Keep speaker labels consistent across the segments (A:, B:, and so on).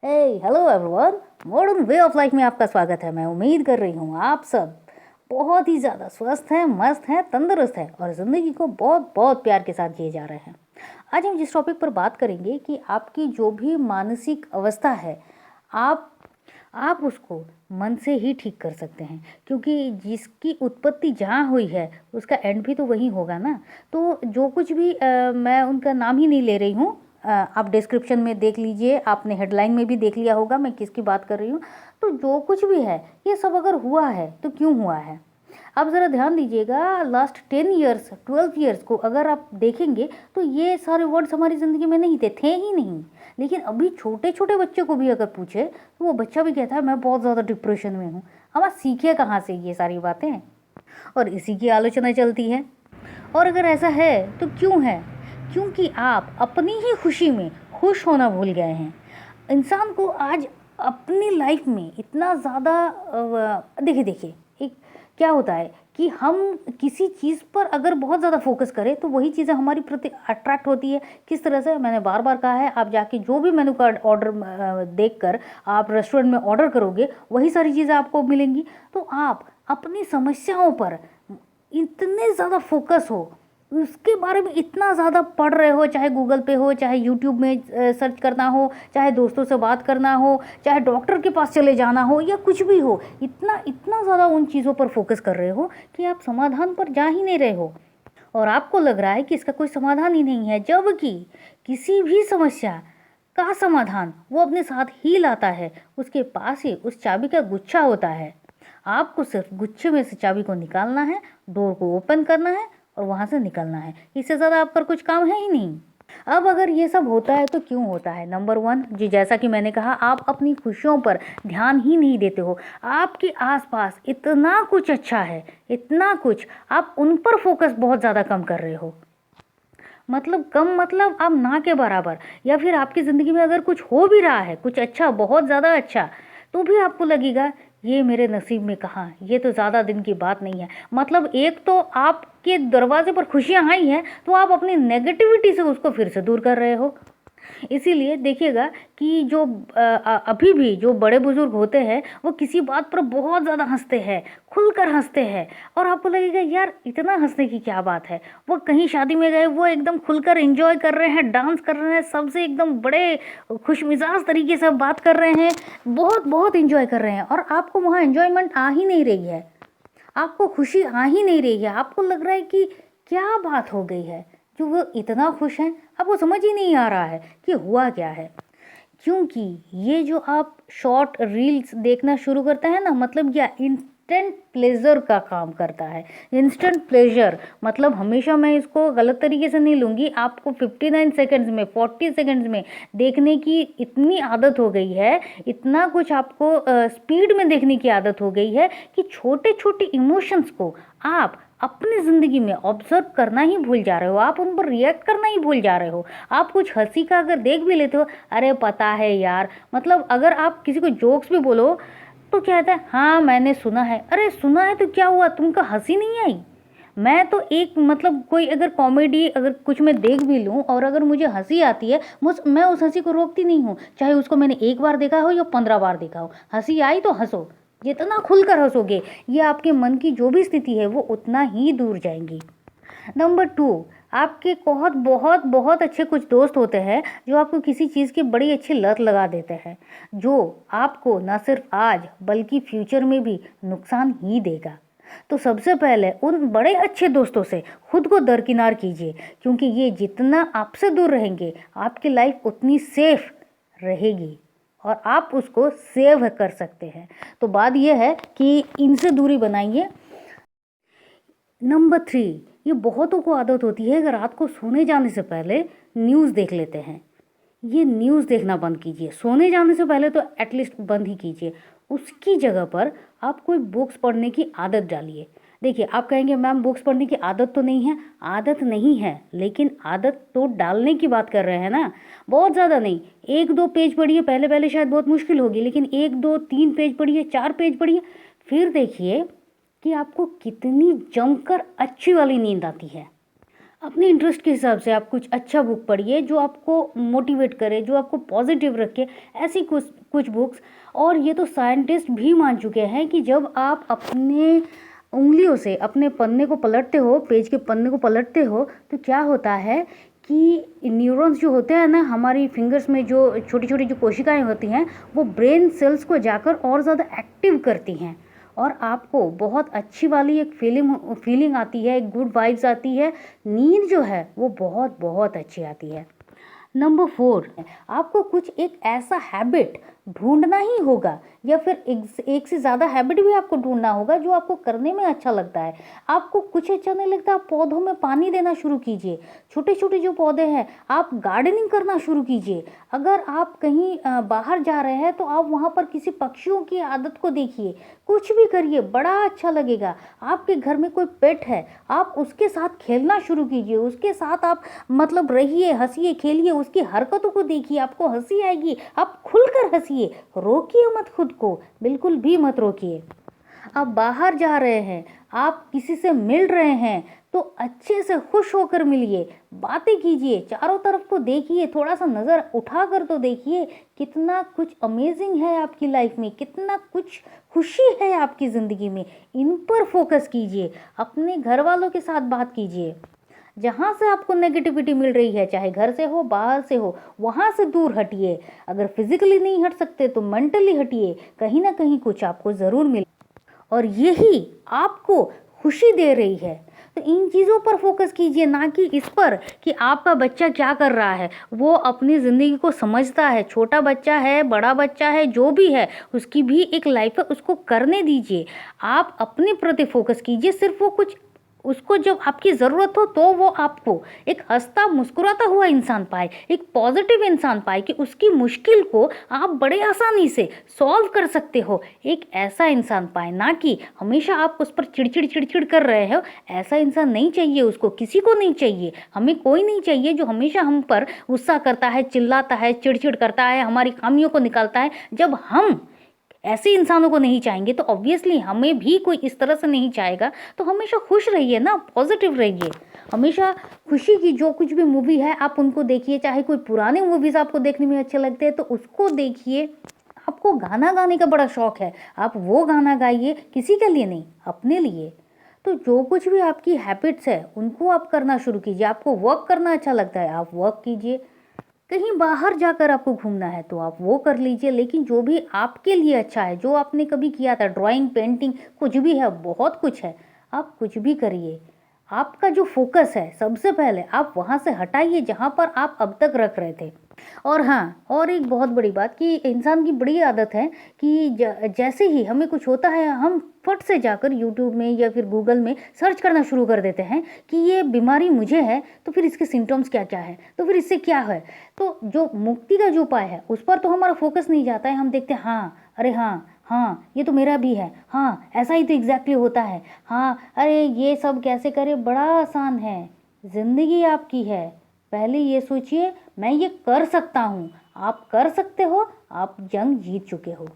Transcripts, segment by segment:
A: Hello everyone. Modern way of life में आपका स्वागत है। मैं उम्मीद कर रही हूँ आप सब बहुत ही ज़्यादा स्वस्थ हैं, मस्त हैं, तंदुरुस्त हैं और ज़िंदगी को बहुत बहुत प्यार के साथ जिए जा रहे हैं। आज हम जिस टॉपिक पर बात करेंगे कि आपकी जो भी मानसिक अवस्था है, आप आप उसको मन से ही ठीक कर सकते हैं, क्योंकि जिसकी उत्पत्ति जहाँ हुई है उसका एंड भी तो वहीं होगा ना। तो जो कुछ भी मैं उनका नाम ही नहीं ले रही हूँ, आप डिस्क्रिप्शन में देख लीजिए, आपने हेडलाइन में भी देख लिया होगा मैं किसकी बात कर रही हूँ। तो जो कुछ भी है ये सब अगर हुआ है तो क्यों हुआ है, आप ज़रा ध्यान दीजिएगा। लास्ट 10 ईयर्स 12 ईयर्स को अगर आप देखेंगे तो ये सारे वर्ड्स हमारी ज़िंदगी में नहीं थे ही नहीं। लेकिन अभी छोटे छोटे बच्चे को भी अगर पूछे तो वो बच्चा भी कहता है मैं बहुत ज़्यादा डिप्रेशन में हूँ। अब आप सीखे कहाँ से ये सारी बातें, और इसी की आलोचना चलती है। और अगर ऐसा है तो क्यों है? क्योंकि आप अपनी ही खुशी में खुश होना भूल गए हैं। इंसान को आज अपनी लाइफ में इतना ज़्यादा देखिए देखिए एक क्या होता है कि हम किसी चीज़ पर अगर बहुत ज़्यादा फोकस करें तो वही चीज़ें हमारी प्रति अट्रैक्ट होती है। किस तरह से, मैंने बार बार कहा है, आप जाके जो भी मेनू कार्ड ऑर्डर देखकर आप रेस्टोरेंट में ऑर्डर करोगे वही सारी चीज़ें आपको मिलेंगी। तो आप अपनी समस्याओं पर इतने ज़्यादा फोकस हो, उसके बारे में इतना ज़्यादा पढ़ रहे हो, चाहे गूगल पे हो, चाहे यूट्यूब में सर्च करना हो, चाहे दोस्तों से बात करना हो, चाहे डॉक्टर के पास चले जाना हो, या कुछ भी हो, इतना इतना ज़्यादा उन चीज़ों पर फोकस कर रहे हो कि आप समाधान पर जा ही नहीं रहे हो। और आपको लग रहा है कि इसका कोई समाधान ही नहीं है, जबकि किसी भी समस्या का समाधान वो अपने साथ ही लाता है। उसके पास ही उस चाबी का गुच्छा होता है। आपको सिर्फ गुच्छे में से चाबी को निकालना है, डोर को ओपन करना है और वहाँ से निकलना है। इससे ज़्यादा आप पर कुछ काम है ही नहीं। अब अगर ये सब होता है तो क्यों होता है? नंबर 1 जी, जैसा कि मैंने कहा, आप अपनी खुशियों पर ध्यान ही नहीं देते हो। आपके आसपास इतना कुछ अच्छा है, इतना कुछ, आप उन पर फोकस बहुत ज़्यादा कम कर रहे हो। मतलब कम मतलब आप ना के बराबर। या फिर आपकी ज़िंदगी में अगर कुछ हो भी रहा है, कुछ अच्छा, बहुत ज़्यादा अच्छा, तो भी आपको लगेगा ये मेरे नसीब में कहाँ, ये तो ज़्यादा दिन की बात नहीं है। मतलब एक तो आपके दरवाजे पर खुशियाँ आई हैं तो आप अपनी नेगेटिविटी से उसको फिर से दूर कर रहे हो। इसीलिए देखिएगा कि जो अभी भी जो बड़े बुजुर्ग होते हैं वो किसी बात पर बहुत ज़्यादा हंसते हैं, खुलकर हंसते हैं, और आपको लगेगा यार इतना हंसने की क्या बात है। वो कहीं शादी में गए, वो एकदम खुलकर एंजॉय कर रहे हैं, डांस कर रहे हैं, सबसे एकदम बड़े खुशमिजाज तरीके से बात कर रहे हैं, बहुत बहुत एंजॉय कर रहे हैं, और आपको वहाँ एंजॉयमेंट आ ही नहीं रही है, आपको खुशी आ ही नहीं रही है। आपको लग रहा है कि क्या बात हो गई है जो वो इतना खुश हैं, आपको समझ ही नहीं आ रहा है कि हुआ क्या है। क्योंकि ये जो आप शॉर्ट रील्स देखना शुरू करते हैं ना, मतलब यह इंस्टेंट प्लेजर का काम करता है। इंस्टेंट प्लेजर मतलब, हमेशा मैं इसको गलत तरीके से नहीं लूँगी, आपको 59 सेकंड्स में, 40 सेकंड्स में देखने की इतनी आदत हो गई है, इतना कुछ आपको स्पीड में देखने की आदत हो गई है कि छोटे छोटे इमोशंस को आप अपनी ज़िंदगी में ऑब्जर्व करना ही भूल जा रहे हो, आप उन पर रिएक्ट करना ही भूल जा रहे हो। आप कुछ हंसी का अगर देख भी लेते हो, अरे पता है यार, मतलब अगर आप किसी को जोक्स भी बोलो तो क्या कहता है, हाँ मैंने सुना है। अरे सुना है तो क्या हुआ, तुमको हंसी नहीं आई? मैं तो एक मतलब कोई अगर कॉमेडी अगर कुछ मैं देख भी लूँ और अगर मुझे हंसी आती है, मैं उस हंसी को रोकती नहीं हूँ, चाहे उसको मैंने एक बार देखा हो या 15 बार देखा हो। हंसी आई तो हंसो, जितना खुलकर हंसोगे ये आपके मन की जो भी स्थिति है वो उतना ही दूर जाएंगी। नंबर 2, आपके बहुत बहुत बहुत अच्छे कुछ दोस्त होते हैं जो आपको किसी चीज़ की बड़ी अच्छी लत लगा देते हैं, जो आपको ना सिर्फ आज बल्कि फ्यूचर में भी नुकसान ही देगा। तो सबसे पहले उन बड़े अच्छे दोस्तों से खुद को दरकिनार कीजिए, क्योंकि ये जितना आपसे दूर रहेंगे आपकी लाइफ उतनी सेफ रहेगी और आप उसको सेव कर सकते हैं। तो बात यह है कि इनसे दूरी बनाइए। नंबर 3, ये बहुतों को आदत होती है कि रात को सोने जाने से पहले न्यूज़ देख लेते हैं। ये न्यूज़ देखना बंद कीजिए, सोने जाने से पहले तो एटलीस्ट बंद ही कीजिए। उसकी जगह पर आप कोई बुक्स पढ़ने की आदत डालिए। देखिए, आप कहेंगे मैम बुक्स पढ़ने की आदत तो नहीं है। आदत नहीं है, लेकिन आदत तो डालने की बात कर रहे हैं ना। बहुत ज़्यादा नहीं, 1-2 पेज पढ़िए, पहले पहले शायद बहुत मुश्किल होगी, लेकिन 1-2-3 पेज पढ़िए, 4 पेज पढ़िए, फिर देखिए कि आपको कितनी जमकर अच्छी वाली नींद आती है। अपने इंटरेस्ट के हिसाब से आप कुछ अच्छा बुक पढ़िए जो आपको मोटिवेट करे, जो आपको पॉजिटिव रखे, ऐसी कुछ कुछ बुक्स। और ये तो साइंटिस्ट भी मान चुके हैं कि जब आप अपने उंगलियों से अपने पन्ने को पलटते हो, पेज के पन्ने को पलटते हो, तो क्या होता है कि न्यूरॉन्स जो होते हैं ना हमारी फिंगर्स में, जो छोटी छोटी जो कोशिकाएं होती हैं, वो ब्रेन सेल्स को जाकर और ज़्यादा एक्टिव करती हैं और आपको बहुत अच्छी वाली एक फीलिंग आती है, एक गुड वाइब्स आती है, नींद जो है वो बहुत बहुत अच्छी आती है। नंबर 4, आपको कुछ एक ऐसा हैबिट ढूंढना ही होगा, या फिर एक से ज़्यादा हैबिट भी आपको ढूंढना होगा जो आपको करने में अच्छा लगता है। आपको कुछ अच्छा नहीं लगता, आप पौधों में पानी देना शुरू कीजिए। छोटे छोटे जो पौधे हैं, आप गार्डनिंग करना शुरू कीजिए। अगर आप कहीं बाहर जा रहे हैं तो आप वहाँ पर किसी पक्षियों की आदत को देखिए। कुछ भी करिए, बड़ा अच्छा लगेगा। आपके घर में कोई पेट है, आप उसके साथ खेलना शुरू कीजिए, उसके साथ आप मतलब रहिए, हंसिए, खेलिए, उसकी हरकतों को देखिए, आपको हंसी आएगी, आप खुलकर हंसिए। रोकिए मत खुद को, बिल्कुल भी मत रोकिए। आप बाहर जा रहे हैं, आप किसी से मिल रहे हैं, तो अच्छे से खुश होकर मिलिए, बातें कीजिए, चारों तरफ को देखिए, थोड़ा सा नज़र उठा कर तो देखिए, कितना कुछ अमेजिंग है आपकी लाइफ में, कितना कुछ खुशी है आपकी ज़िंदगी में। इन पर फोकस कीजिए, अपने घर वालों के साथ बात कीजिए। जहाँ से आपको नेगेटिविटी मिल रही है, चाहे घर से हो, बाहर से हो, वहाँ से दूर हटिए। अगर फिजिकली नहीं हट सकते तो मेंटली हटिए, कहीं ना कहीं कुछ आपको ज़रूर मिले और यही आपको खुशी दे रही है। तो इन चीज़ों पर फोकस कीजिए, ना कि इस पर कि आपका बच्चा क्या कर रहा है। वो अपनी ज़िंदगी को समझता है, छोटा बच्चा है, बड़ा बच्चा है, जो भी है, उसकी भी एक लाइफ है, उसको करने दीजिए। आप अपने प्रति फोकस कीजिए। सिर्फ वो कुछ उसको जब आपकी ज़रूरत हो तो वो आपको एक हंसता मुस्कुराता हुआ इंसान पाए, एक पॉजिटिव इंसान पाए कि उसकी मुश्किल को आप बड़े आसानी से सॉल्व कर सकते हो, एक ऐसा इंसान पाए। ना कि हमेशा आप उस पर चिड़चिड़ चिड़चिड़ कर रहे हो। ऐसा इंसान नहीं चाहिए, उसको किसी को नहीं चाहिए, हमें कोई नहीं चाहिए जो हमेशा हम पर गुस्सा करता है, चिल्लाता है, चिड़चिड़ करता है, हमारी खामियों को निकालता है। जब हम ऐसे इंसानों को नहीं चाहेंगे तो ऑब्वियसली हमें भी कोई इस तरह से नहीं चाहेगा। तो हमेशा खुश रहिए ना, पॉजिटिव रहिए। हमेशा खुशी की जो कुछ भी मूवी है आप उनको देखिए, चाहे कोई पुराने मूवीज़ आपको देखने में अच्छे लगते हैं तो उसको देखिए। आपको गाना गाने का बड़ा शौक है, आप वो गाना गाइए, किसी के लिए नहीं, अपने लिए। तो जो कुछ भी आपकी हैबिट्स है उनको आप करना शुरू कीजिए। आपको वर्क करना अच्छा लगता है, आप वर्क कीजिए। कहीं बाहर जाकर आपको घूमना है तो आप वो कर लीजिए, लेकिन जो भी आपके लिए अच्छा है, जो आपने कभी किया था, ड्राइंग, पेंटिंग, कुछ भी है, बहुत कुछ है, आप कुछ भी करिए। आपका जो फोकस है सबसे पहले आप वहाँ से हटाइए जहाँ पर आप अब तक रख रहे थे। और हाँ, और एक बहुत बड़ी बात कि इंसान की बड़ी आदत है कि जैसे ही हमें कुछ होता है हम फट से जाकर यूट्यूब में या फिर गूगल में सर्च करना शुरू कर देते हैं कि ये बीमारी मुझे है तो फिर इसके सिम्टम्स क्या क्या है, तो फिर इससे क्या है। तो जो मुक्ति का जो उपाय है उस पर तो हमारा फोकस नहीं जाता है। हम देखते हैं हाँ, अरे हाँ हाँ ये तो मेरा भी है, हाँ ऐसा ही तो एग्जैक्टली होता है, हाँ अरे ये सब कैसे करे, बड़ा आसान है, ज़िंदगी आपकी है। पहले ये सोचिए मैं ये कर सकता हूँ। आप कर सकते हो, आप जंग जीत चुके हो।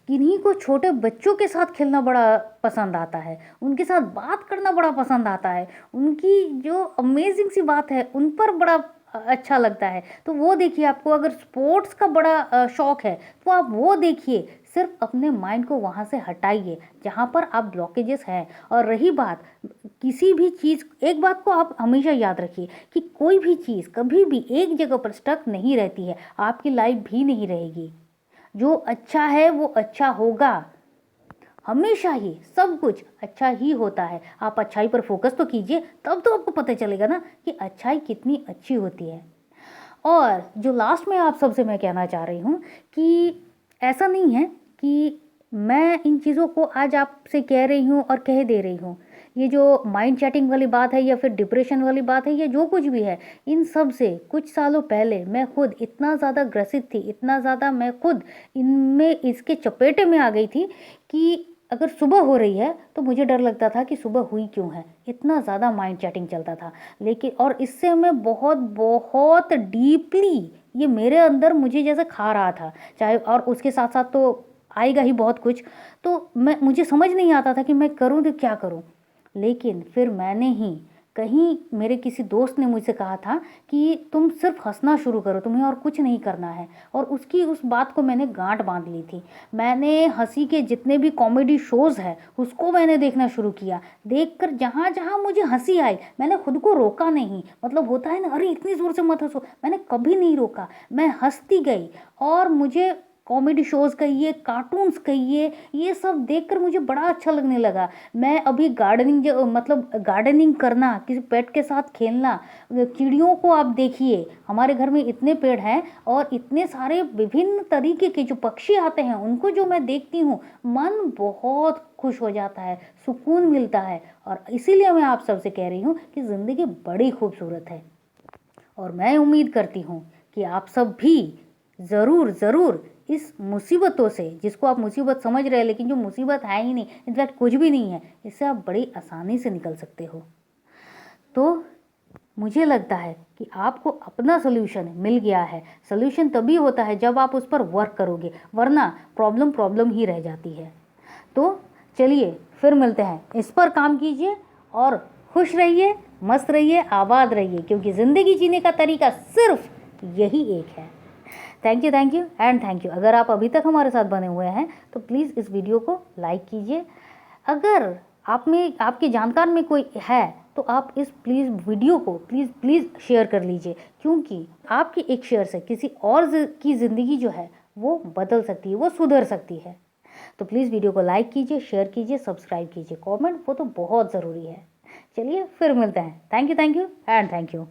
A: किन्हीं को छोटे बच्चों के साथ खेलना बड़ा पसंद आता है, उनके साथ बात करना बड़ा पसंद आता है, उनकी जो अमेजिंग सी बात है उन पर बड़ा अच्छा लगता है। तो वो देखिए, आपको अगर स्पोर्ट्स का बड़ा शौक है तो आप वो देखिए। सिर्फ अपने माइंड को वहाँ से हटाइए जहाँ पर आप ब्लॉकेजेस हैं। और रही बात किसी भी चीज़, एक बात को आप हमेशा याद रखिए कि कोई भी चीज़ कभी भी एक जगह पर स्टक नहीं रहती है, आपकी लाइफ भी नहीं रहेगी। जो अच्छा है वो अच्छा होगा, हमेशा ही सब कुछ अच्छा ही होता है। आप अच्छाई पर फोकस तो कीजिए, तब तो आपको पता चलेगा ना कि अच्छाई कितनी अच्छी होती है। और जो लास्ट में आप सबसे मैं कहना चाह रही हूँ कि ऐसा नहीं है कि मैं इन चीज़ों को आज आपसे कह रही हूँ और कह दे रही हूँ। ये जो माइंड चैटिंग वाली बात है या फिर डिप्रेशन वाली बात है या जो कुछ भी है, इन सब से कुछ सालों पहले मैं खुद इतना ज़्यादा ग्रसित थी, इतना ज़्यादा मैं खुद इनमें इसके चपेटे में आ गई थी कि अगर सुबह हो रही है तो मुझे डर लगता था कि सुबह हुई क्यों है, इतना ज़्यादा माइंड चैटिंग चलता था। लेकिन और इससे मैं बहुत बहुत डीपली ये मेरे अंदर मुझे जैसे खा रहा था, चाहे और उसके साथ साथ तो आएगा ही बहुत कुछ। तो मुझे समझ नहीं आता था कि मैं करूँ तो क्या करूँ। लेकिन फिर मैंने ही कहीं मेरे किसी दोस्त ने मुझसे कहा था कि तुम सिर्फ हंसना शुरू करो, तुम्हें और कुछ नहीं करना है, और उसकी उस बात को मैंने गांठ बांध ली थी। मैंने हंसी के जितने भी कॉमेडी शोज़ हैं उसको मैंने देखना शुरू किया। देखकर जहाँ जहाँ मुझे हंसी आई मैंने खुद को रोका नहीं। मतलब होता है ना, अरे इतनी ज़ोर से मत हंसो, मैंने कभी नहीं रोका, मैं हंसती गई। और मुझे कॉमेडी शोज़ कहिए, कार्टून्स कहिए, ये सब देखकर मुझे बड़ा अच्छा लगने लगा। मैं अभी गार्डनिंग मतलब गार्डनिंग करना, किसी पेट के साथ खेलना, चिड़ियों को आप देखिए, हमारे घर में इतने पेड़ हैं और इतने सारे विभिन्न तरीके के जो पक्षी आते हैं उनको जो मैं देखती हूँ, मन बहुत खुश हो जाता है, सुकून मिलता है। और इसीलिए मैं आप सबसे कह रही हूँ कि ज़िंदगी बड़ी खूबसूरत है। और मैं उम्मीद करती हूँ कि आप सब भी ज़रूर ज़रूर इस मुसीबतों से, जिसको आप मुसीबत समझ रहे हैं लेकिन जो मुसीबत है ही नहीं, इनफैक्ट कुछ भी नहीं है, इससे आप बड़ी आसानी से निकल सकते हो। तो मुझे लगता है कि आपको अपना सोल्यूशन मिल गया है। सोल्यूशन तभी होता है जब आप उस पर वर्क करोगे, वरना प्रॉब्लम प्रॉब्लम ही रह जाती है। तो चलिए फिर मिलते हैं, इस पर काम कीजिए और खुश रहिए, मस्त रहिए, आबाद रहिए, क्योंकि ज़िंदगी जीने का तरीका सिर्फ यही एक है। Thank you and thank you. अगर आप अभी तक हमारे साथ बने हुए हैं तो प्लीज़ इस वीडियो को लाइक कीजिए। अगर आप में आपके जानकार में कोई है तो आप इस वीडियो को प्लीज़ शेयर कर लीजिए, क्योंकि आपकी एक शेयर से किसी और की ज़िंदगी जो है वो बदल सकती है, वो सुधर सकती है। तो प्लीज़ वीडियो को लाइक कीजिए, शेयर कीजिए, सब्सक्राइब कीजिए, कमेंट वो तो बहुत ज़रूरी है। चलिए फिर मिलते हैं। Thank you and thank you.